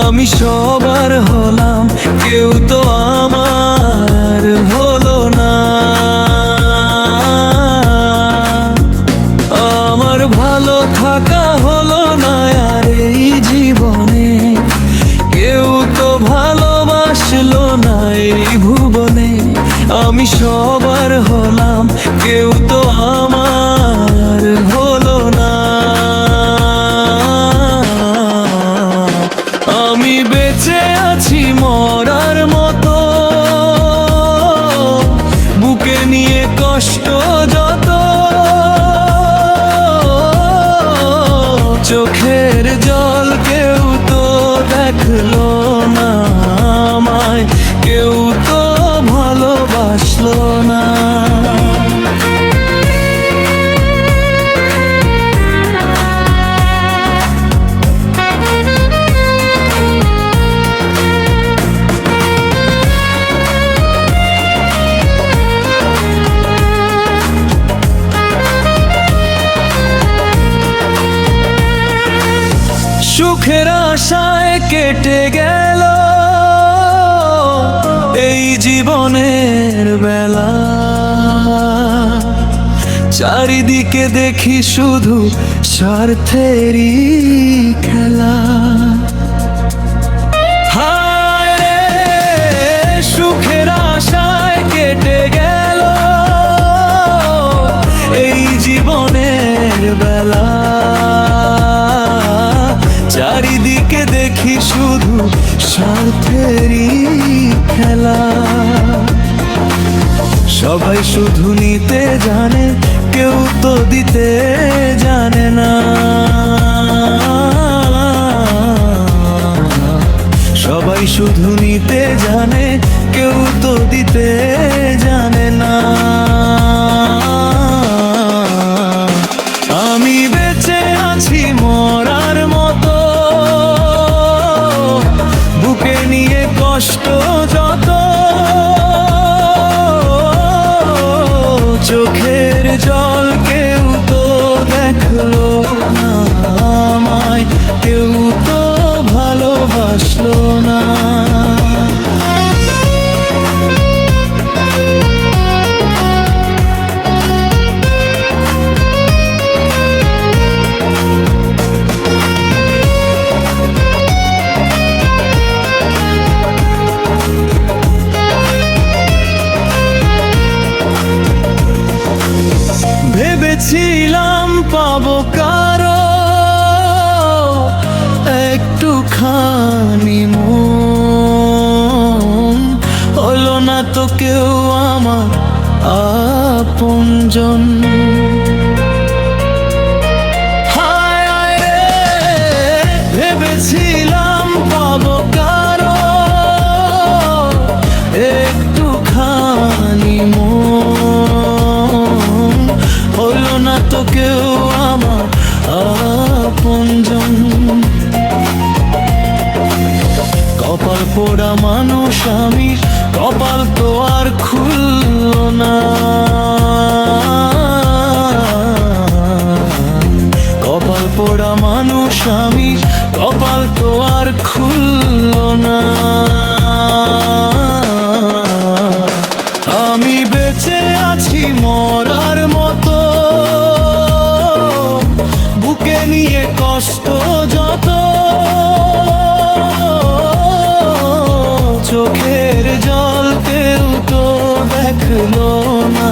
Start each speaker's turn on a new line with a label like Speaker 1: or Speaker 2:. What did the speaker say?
Speaker 1: আমি সবার হলাম, কেউ তো আমার হলো না। আমার ভালো থাকা হলো না আর এই জীবনে, কেউ তো ভালোবাসলো না এই ভুবনে। আমি সবার হলাম, কেউ তো আমার হলো না। আমি বেঁচে আছি মরার মতো, বুকে নিয়ে কষ্ট যত, চোখের জল কেউ তো দেখলো না আমায়, কেউ তো ভালোবাসলো না। সুখের আশায় কেটে গেল এই জীবনের বেলা, চারিদিকে দেখি শুধু স্বার্থেরই খেলা। হায় রে, সুখের আশায় কেটে গেল এই জীবনের বেলা, চারিদিকে দেখি শুধু স্বার্থেরই খেলা। সবাই শুধু নিতে জানে, কেউ তো দিতে জানে না। সবাই শুধু নিতে জানে, কেউ তো দিতে জানে না। আমি বেঁচে আছি মরার মতো, বুকে নিয়ে কষ্ট যত, চোখের জল কেউ তো দেখলো না আমায়, কেউ তো ভালোবাসলো না। ভেবেছিলাম পাবো কারো একটুখানি মন, হলো না তো কেউ আমার আপনজন। হায় হায় রে, ভেবেছিলাম পাবো কারো একটুখানি মন, হলো না তো কেউ আমার আপনজন। কপাল পোড়া মানুষ আমি, কপাল তো আর খুললো না। কপাল পোড়া মানুষ আমি, কপাল তো আর খুললো না। আমি বেঁচে আছি মরার মতো, বুকে নিয়ে কষ্ট যত, চোখের জল কেউ তো দেখলো না